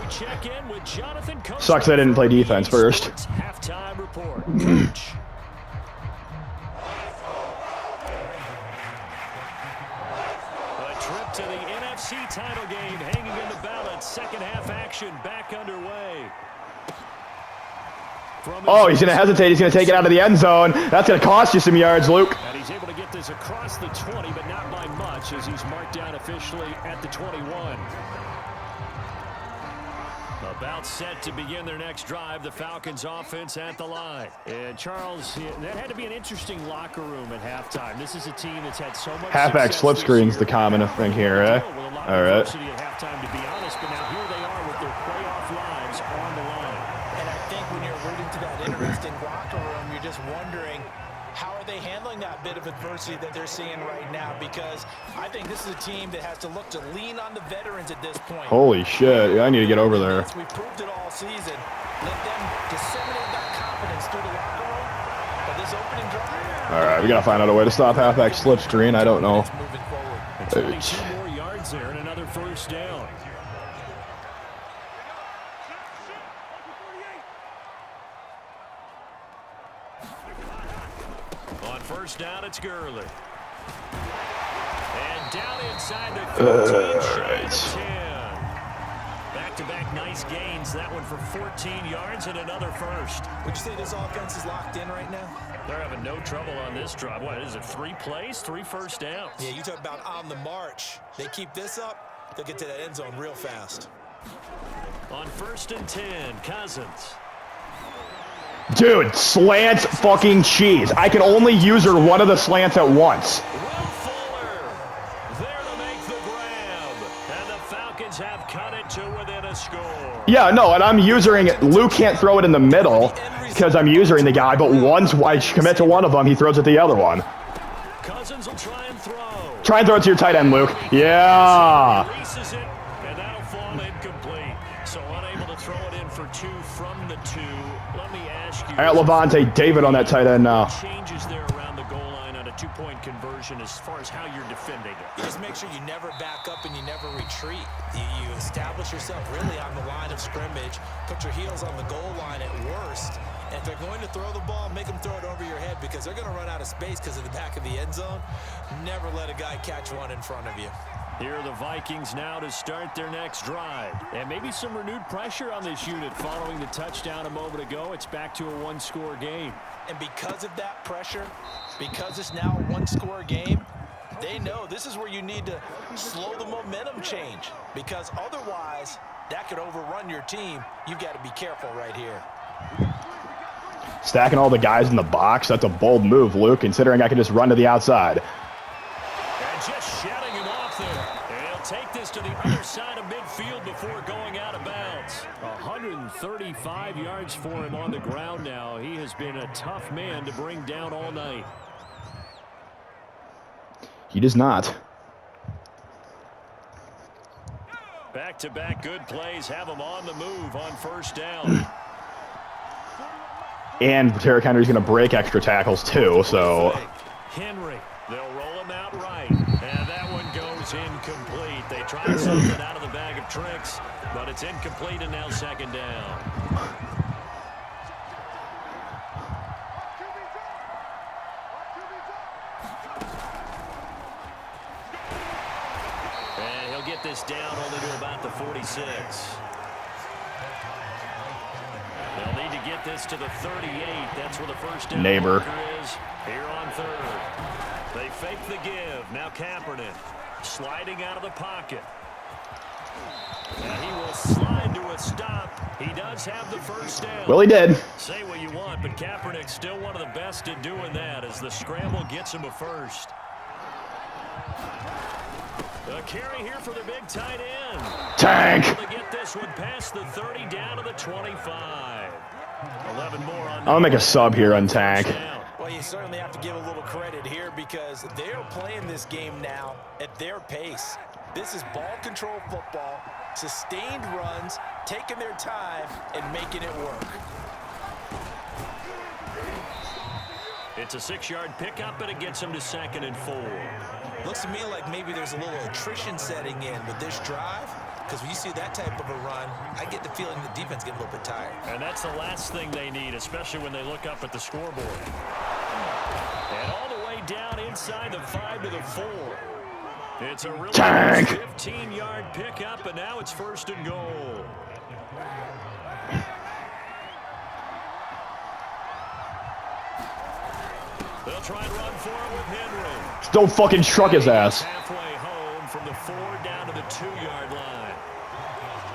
check in with Jonathan Coach. Sucks I didn't play defense first. Halftime report. Coach. A trip to the NFC title game hanging in the balance. Second half action back underway. Oh, he's going to hesitate. He's going to take it out of the end zone. That's going to cost you some yards, Luke. And he's able to get this across the 20, but not by much as he's marked down officially at the 21. About set to begin their next drive, the Falcons offense at the line. And Charles, that had to be an interesting locker room at halftime. This is a team that's had so much halfback slip screen's the common thing here, eh? All right. At halftime, to be honest, but now here they are with their playoff lives on the line. And I think when you're alluding to that interesting locker room, you're just wondering, how are they handling that bit of adversity that they're seeing right now? Because I think this is a team that has to look to lean on the veterans at this point. Holy shit. I need to get over there. We proved it all season. Let them disseminate that confidence through the locker room. But this opening drive. All right, we got to find out a way to stop halfback slip screen. I don't know. Moving forward. 22 more yards there and another first down. On first down, it's Gurley. And down inside the 15, shy of 10. Back-to-back nice gains. That one for 14 yards and another first. Would you say this offense is locked in right now? They're having no trouble on this drive. What is it, 3 plays, 3 first downs? Yeah, you talk about on the march. They keep this up, they'll get to that end zone real fast. On first and 10, Cousins. Dude, slants fucking cheese. I can only use her one of the slants at once. Will Fuller there to make the grab. And the Falcons have cut it to within a score. Yeah, no, and I'm using it. Luke can't throw it in the middle because I'm using the guy, but once I commit to one of them, he throws it to the other one. Cousins will try and throw. Try and throw it to your tight end, Luke. Yeah. Releases it, and that'll fall incomplete. So unable to throw it in for 2 from the 2. Let me ask you. I got Levante David on that tight end now. Changes there around the goal line on a 2-point conversion as far as how you're defending it. You just make sure you never back up and you never retreat. You establish yourself really on the line of scrimmage, put your heels on the goal line at worst, and if they're going to throw the ball, make them throw it over your head because they're going to run out of space because of the back of the end zone. Never let a guy catch one in front of you. Here are the Vikings now to start their next drive. And maybe some renewed pressure on this unit following the touchdown a moment ago. It's back to a 1-score game. And because of that pressure, because it's now a 1-score game, they know this is where you need to slow the momentum change because otherwise that could overrun your team. You've got to be careful right here. Stacking all the guys in the box, that's a bold move, Luke, considering I can just run to the outside. And just shutting him off there. And he'll take this to the other side of midfield before going out of bounds. 135 yards for him on the ground now. He has been a tough man to bring down all night. He does not. Back-to-back good plays have him on the move on first down. And Derrick Henry's going to break extra tackles too, so. Henry, they'll roll him out right. And that one goes incomplete. They tried something out of the bag of tricks, but it's incomplete and now second down. And he'll get this down only to about the 46. They'll need to get this to the 38. That's where the first down Neighbor is here on third. They fake the give. Now Kaepernick sliding out of the pocket. And he will slide to a stop. He does have the first down. Well, he did. Say what you want, but Kaepernick's still one of the best at doing that as the scramble gets him a first. A carry here for the big tight end. Tank. To get this one past the 30 down to the 25. 11 more on. I'll make a sub here on Tank. Well, you certainly have to give a little credit here because they're playing this game now at their pace. This is ball control football, sustained runs, taking their time and making it work. It's a 6-yard pickup, but it gets him to 2nd and 4. Looks to me like maybe there's a little attrition setting in with this drive. because when you see that type of a run, I get the feeling the defense getting a little bit tired. And that's the last thing they need, especially when they look up at the scoreboard. And all the way down inside the 5 to the 4. It's a really 15-yard pickup, and now it's 1st and goal. They'll try and run for it with Henry. Still fucking truck his ass. Halfway home from the 4 down to the 2-yard line.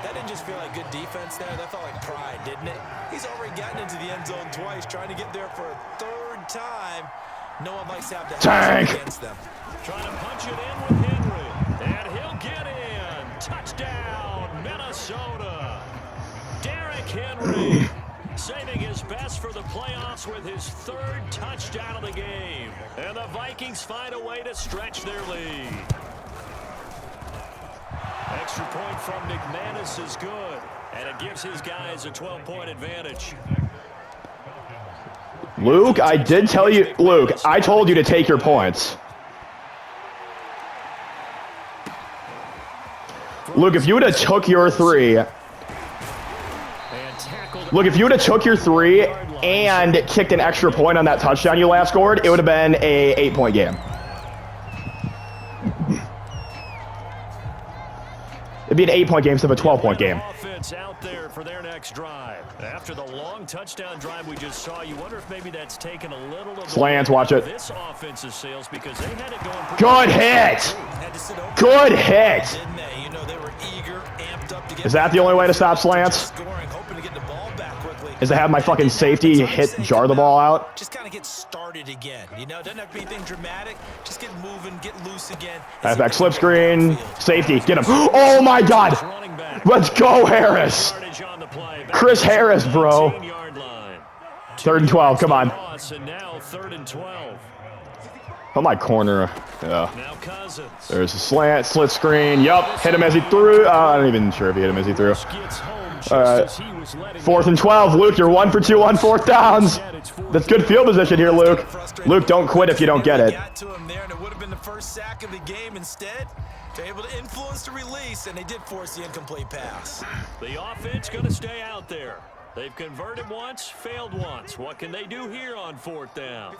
That didn't just feel like good defense there. That felt like pride, didn't it? He's already gotten into the end zone twice, trying to get there for a 3rd time. No one likes to have to have against them. Trying to punch it in with Henry. And he'll get in. Touchdown, Minnesota. Derrick Henry saving his best for the playoffs with his 3rd touchdown of the game. And the Vikings find a way to stretch their lead. Extra point from McManus is good. And it gives his guys a 12-point advantage. Luke, I did tell you. Luke, I told you to take your points. Luke, if you would have took your 3. Look, if you would have took your 3 and kicked an extra point on that touchdown you last scored, it would have been a 8-point game. It'd be an 8-point game instead of a 12-point game. Offense out there for their next drive. After the long touchdown drive we just saw, you wonder if maybe that's taken a little of slants, watch it. This offensive sales because they had it going. Good hit. Good hit. Didn't they? You know, they were eager, amped up to get. Is that the only way to stop slants? Scoring, hoping to get the ball back quickly. Is to have my fucking safety hit jar the ball out? Just kind of get started again. You know, it doesn't have to be anything dramatic. Just get moving, get loose again. Halfback slip screen. Safety, get him. Oh my God. Let's go, Harris. Chris Harris, bro. 3rd and 12, come on. Oh, my corner. Yeah. There's a slant, slit screen. Yup, hit him as he threw. I'm not even sure if he hit him as he threw. All right. 4th and 12. Luke, you're 1 for 2 on 4th downs. That's good field position here, Luke. Luke, don't quit if you don't get it. Got to him there, and it would have been the first sack of the game. Instead, they're able to influence the release, and they did force the incomplete pass. The offense going to stay out there. They've converted once, failed once. What can they do here on 4th down?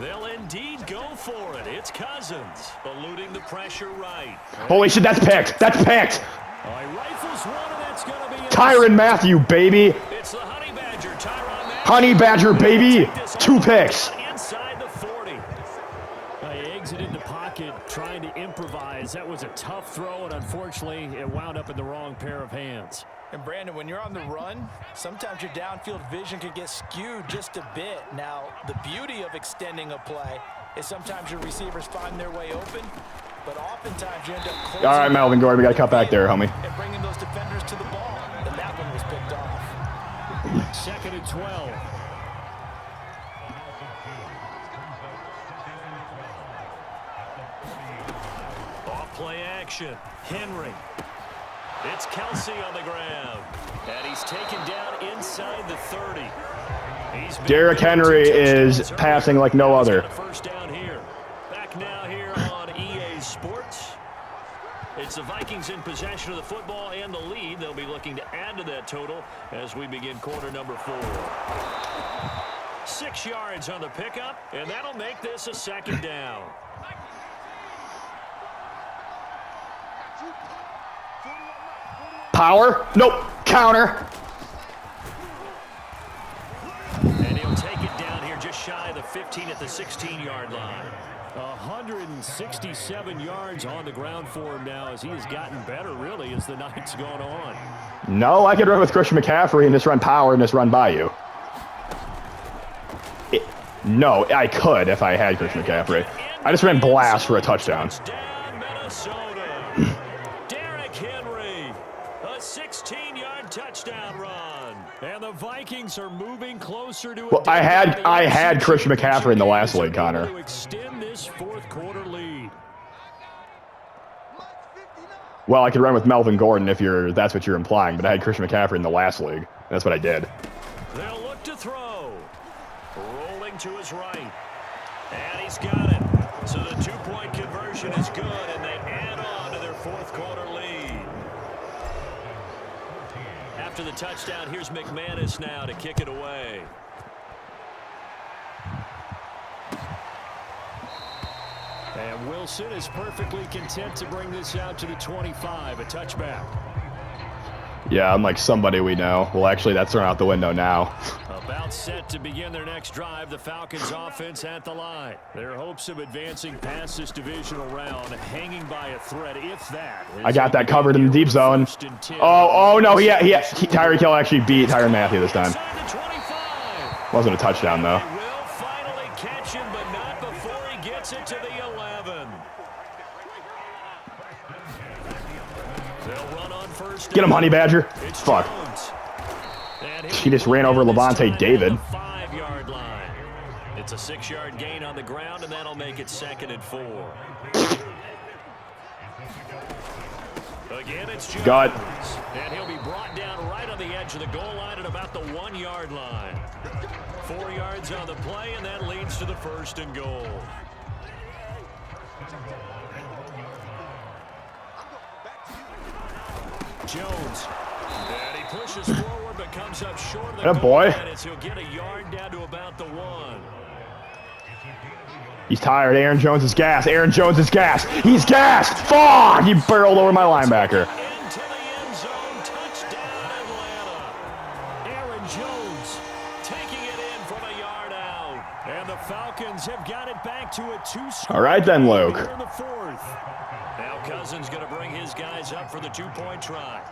They'll indeed go for it. It's Cousins eluding the pressure right. Holy shit, that's picked. That's picked. Rifles one, and that's going to be Tyrann Mathieu, baby. It's the Honey Badger, Tyrann Mathieu. Honey Badger, baby. 2 picks. Inside the 40. He exited the pocket trying to improvise. That was a tough throw, and unfortunately, it wound up in the wrong pair of hands. And Brandon, when you're on the run, sometimes your downfield vision can get skewed just a bit. Now, the beauty of extending a play is sometimes your receivers find their way open, but oftentimes you end up closing. All right, Melvin Gordon, we got to cut back there, homie. And bringing those defenders to the ball. And that one was picked off. 2nd and 12. Off play action. Henry. It's Kelsey on the ground. And he's taken down inside the 30. Derrick Henry is passing like no other. First down here. Back now here on EA Sports. It's the Vikings in possession of the football and the lead. They'll be looking to add to that total as we begin quarter number 4. 6 yards on the pickup, and that'll make this a 2nd down. Power. Nope. Counter. And he'll take it down here just shy of the 15 at the 16-yard line. 167 yards on the ground for him now as he has gotten better, really, as the night's gone on. No, I could run with Christian McCaffrey and just run power and just run by you. No, I could if I had Christian McCaffrey. I just ran blast for a touchdown. Derrick Henry, a 16-yard touchdown run. And the Vikings are moving closer to. Well, I had Christian McCaffrey in the last league, Connor. To extend this 4th quarter lead. Well, I could run with Melvin Gordon if that's what you're implying, but I had Christian McCaffrey in the last league. That's what I did. They'll look to throw. Rolling to his right. And he's got it. So the 2-point conversion is good, and they add on to their 4th quarter lead. after the touchdown. Here's McManus now to kick it away. And Wilson is perfectly content to bring this out to the 25, a touchback. Yeah, unlike somebody we know. Well, actually, that's thrown out the window now. About set to begin their next drive, the Falcons offense at the line. Their hopes of advancing past this divisional round hanging by a thread, if that. I got that covered in the deep zone. Oh no, Tyreek Hill actually beat Tyrann Mathieu this time. Wasn't a touchdown, though. They will finally catch him, but not before he gets it to the 11. They'll run on first. Get him, Honey Badger. Fuck. He just ran over Levante David. 5-yard line. It's a 6-yard gain on the ground, and that'll make it 2nd and 4. Again, it's Jones. Got. And he'll be brought down right on the edge of the goal line at about the 1-yard line. 4 yards on the play, and that leads to the 1st and goal. Jones. And he pushes forward, but comes up short of the goal boy. line as he'll get a yard down to about the 1. He's tired. Aaron Jones is gassed. Aaron Jones is gassed. He's gassed. Fuck! He barreled over my linebacker. Into the end zone. Touchdown, Atlanta. Aaron Jones taking it in from a yard out. And the Falcons have got it back to a 2-score. All right then, Luke. Here in the 4th. Now Cousins going to bring his guys up for the 2-point try.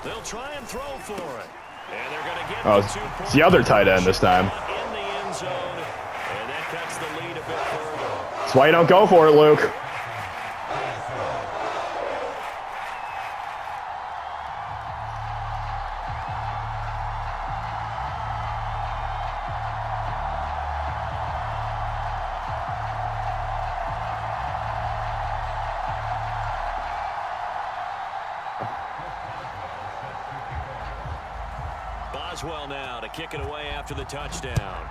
They'll try and throw for it. And they're going to get the 2 points. It's the other tight end this time. In the end zone. And that cuts the lead a bit further. That's why you don't go for it, Luke. Boswell now to kick it away after the touchdown.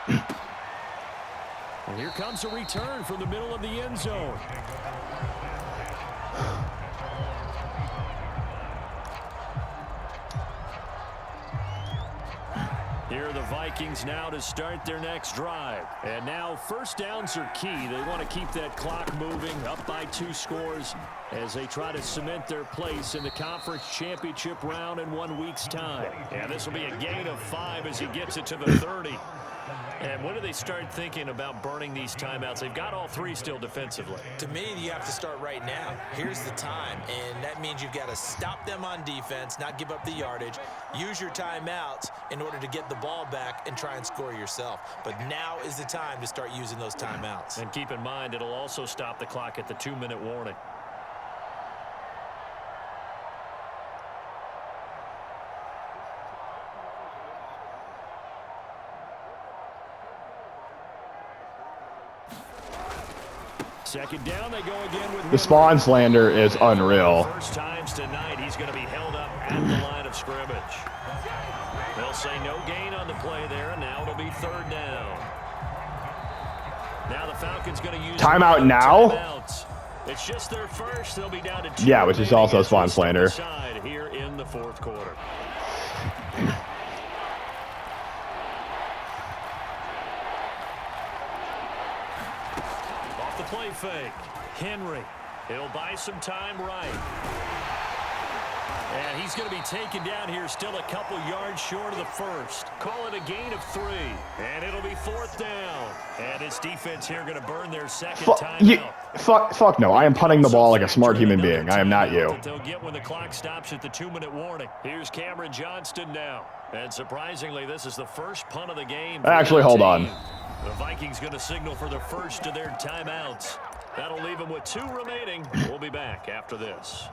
And here comes a return from the middle of the end zone. Here are the Vikings now to start their next drive. And now 1st downs are key. They want to keep that clock moving, up by 2 scores as they try to cement their place in the conference championship round in 1 week's time. And this will be a gain of 5 as he gets it to the 30. And when do they start thinking about burning these timeouts? They've got all 3 still defensively. To me, you have to start right now. Here's the time, and that means you've got to stop them on defense, not give up the yardage, use your timeouts in order to get the ball back and try and score yourself. But now is the time to start using those timeouts. And keep in mind, it'll also stop the clock at the 2-minute warning. Second down, they go again with the Spawn slander is unreal. First times tonight, he's going to be held up at the line of scrimmage. They'll say no gain on the play there, and now it'll be 3rd down. Now the Falcons going to use timeout now. Timeouts. It's just their first. They'll be down to 2. Yeah, which is also a Spawn slander. Here in the 4th quarter. Play fake. Henry. He'll buy some time right. And he's going to be taken down here still a couple yards short of the 1st. Call it a gain of 3. And it'll be 4th down. And his defense here going to burn their 2nd timeout. Fuck no. I am punting the ball like a smart human being. I am not you. They'll get when the clock stops at the 2-minute warning. Here's Cameron Johnston now. And surprisingly, this is the first punt of the game. Actually, hold on. The Vikings going to signal for the first of their timeouts. That'll leave them with 2 remaining. We'll be back after this.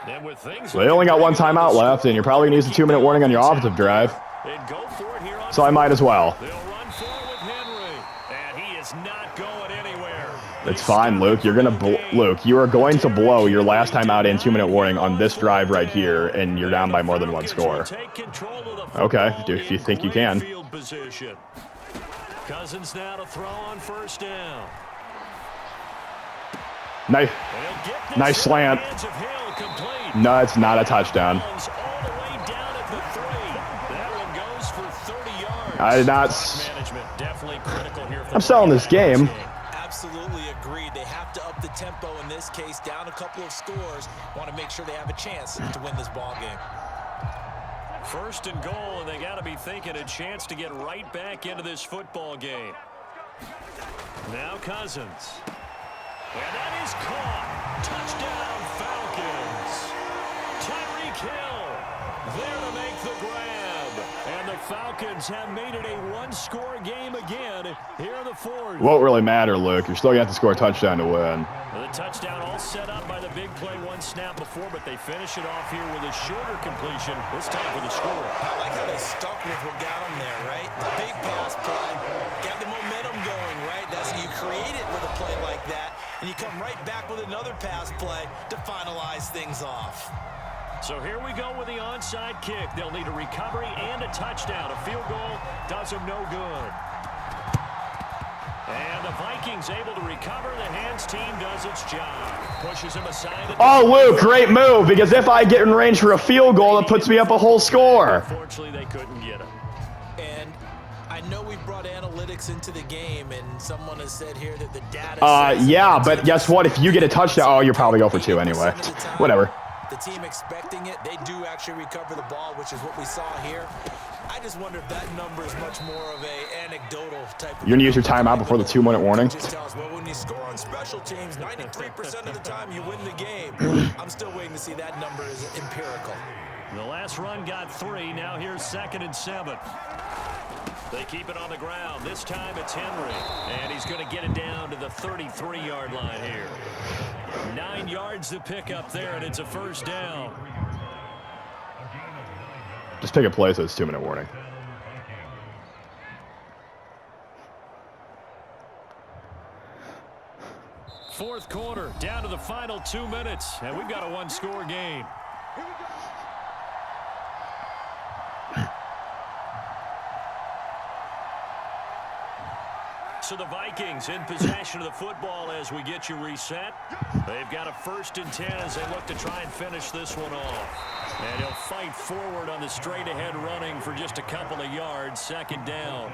And with things they only got 1 timeout left, and you're probably going to use the 2-minute warning on your offensive drive. Go for it here on so I might as well. They'll run forward with Henry, and he is not going anywhere. It's fine, Luke. You're going to Luke, you are going to blow your last time out in 2-minute warning on this drive right here, and you're down by more than 1 score. Okay, if you think you can. Cousins now to throw on first down. Nice slant. No, it's not a touchdown. I did not. I'm selling this game. Absolutely agreed. They have to up the tempo in this case, down a couple of scores. Want to make sure they have a chance to win this ball game. First and goal, and they got to be thinking a chance to get right back into this football game. Now Cousins. And that is caught. Touchdown, Falcons. Tyreek Hill there to make the grab. And the Falcons have made it a one-score game again here in the fourth. Won't really matter, Luke. You're still going to have to score a touchdown to win. The touchdown all set up by the big play one snap before, but they finish it off here with a shorter completion, this time for the score. I like how they stuck with what got them there, right? The big pass play, got the momentum going, right? That's you create it with a play like that, and you come right back with another pass play to finalize things off. So here we go with the onside kick. They'll need a recovery and a touchdown. A field goal does them no good. And the Vikings able to recover. The hands team does its job. Pushes him aside. Oh, Luke, great move, because if I get in range for a field goal, it puts me up a whole score. Unfortunately, they couldn't get him. And I know we brought analytics into the game, and someone has said here that the data yeah, but guess what? If you get a touchdown, oh, you'll probably go for 2 anyway. Whatever. The team expecting it, they do actually recover the ball, which is what we saw here. I just wonder if that number is much more of a anecdotal type of. You're going to use your timeout before the 2-minute warning? Just tell us, well, when you score on special teams, 93% of the time you win the game. I'm still waiting to see that number is empirical. The last run got 3. Now here's 2nd and 7. They keep it on the ground. This time it's Henry. And he's going to get it down to the 33-yard line here. 9 yards to pick up there, and it's a first down. Just pick a play so it's 2-minute warning. Fourth quarter, down to the final 2 minutes, and we've got a one-score game. So the Vikings in possession of the football as we get you reset. They've got a 1st and 10 as they look to try and finish this one off. And he'll fight forward on the straight-ahead running for just a couple of yards. 2nd down.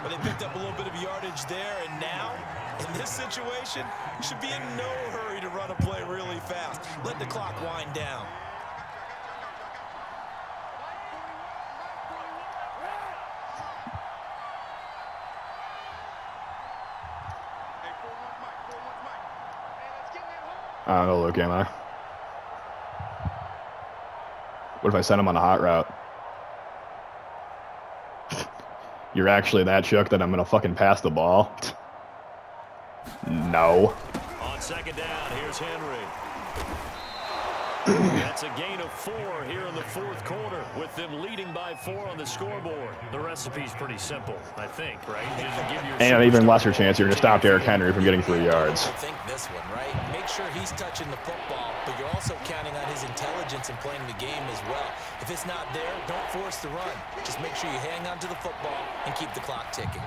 Well, they picked up a little bit of yardage there, and now, in this situation, you should be in no hurry to run a play really fast. Let the clock wind down. I don't know, Luke, am I? What if I send him on a hot route? You're actually that shook that I'm going to fucking pass the ball? No. On 2nd down, here's Henry. That's a gain of 4 here in the 4th quarter, with them leading by 4 on the scoreboard. The recipe's pretty simple, I think, right? Just give your and an even lesser chance you're going to stop Derrick Henry from getting 3 yards. I think this one, right? Make sure he's touching the football, but you're also counting on his intelligence in playing the game as well. If it's not there, don't force the run. Just make sure you hang on to the football and keep the clock ticking.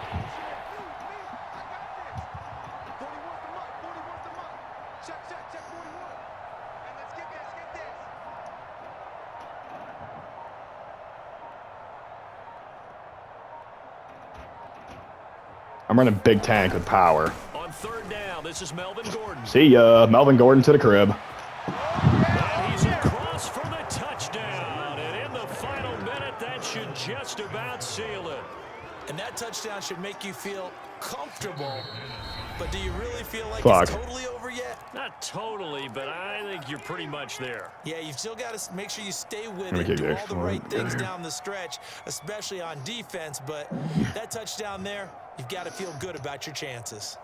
I'm running big tank with power. On 3rd down, this is Melvin Gordon. See ya. Melvin Gordon to the crib. And he's across for the touchdown. And in the final minute, that should just about seal it. And that touchdown should make you feel comfortable. But do you really feel like it's totally over yet? Not totally, but I think you're pretty much there. Yeah, you've still got to make sure you stay with it, do all the right things down the stretch, especially on defense. But that touchdown there, you've got to feel good about your chances.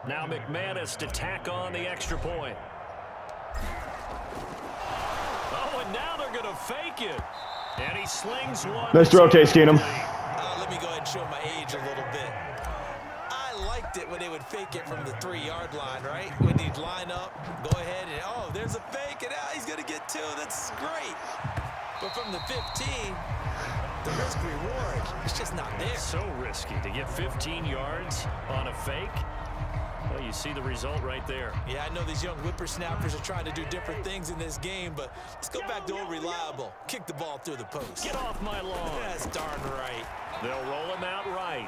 Now McManus to tack on the extra point. Oh, and now they're going to fake it. And he slings one. Nice throw, Case Keenum. Let me go ahead and show my age a little bit. I liked it when they would fake it from the 3-yard line, right? When he'd line up, go ahead and, oh, there's a fake, and he's going to get 2. That's great. But from the 15, the risk reward, it's just not there. So risky to get 15 yards on a fake. Well, you see the result right there. Yeah, I know these young whippersnappers are trying to do different things in this game, but let's go back to old reliable. Kick the ball through the post. Get off my lawn. That's darn right. They'll roll him out right.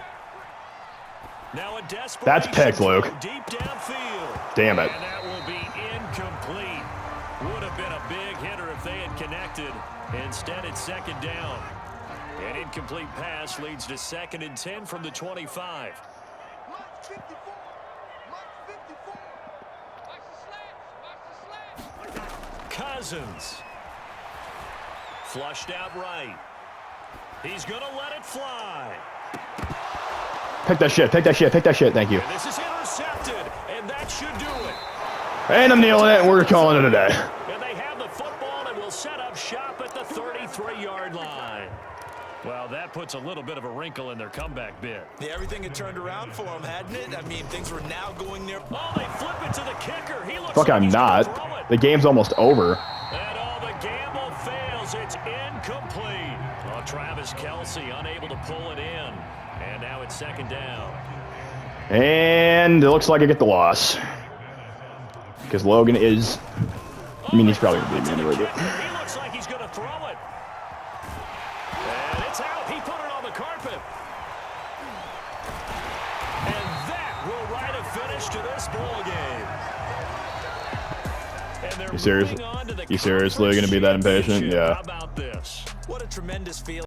Now a desperate. That's picked, Luke. Deep downfield. Damn it. And that will be incomplete. Would have been a big hitter if they had connected. Instead, it's second down. An incomplete pass leads to 2nd and 10 from the 25. Cousins. Flushed out right. He's going to let it fly. Pick that shit. Pick that shit. Pick that shit. Thank you. And this is intercepted, and that should do it. And I'm kneeling it, and we're calling it a day. And they have the football and will set up shop at the 33-yard line. Well, that puts a little bit of a wrinkle in their comeback bid. Yeah, everything had turned around for them, hadn't it? I mean, things were now going near. Oh, they flip it to the kicker. He looks Fuck, like I'm he's gonna throw not. it. The game's almost over. And all the gamble fails. It's incomplete. Oh, Travis Kelce unable to pull it in. And now it's second down. And it looks like I get the loss. Because Logan is... I mean, he's probably going to beat me anyway. But... He looks like he's going to throw it. And it's out. He put it on the carpet. And that will write a finish to this ball game. And they're You seriously? moving on to the You seriously going to be that impatient? championship. Yeah. How about this? What a tremendous feeling.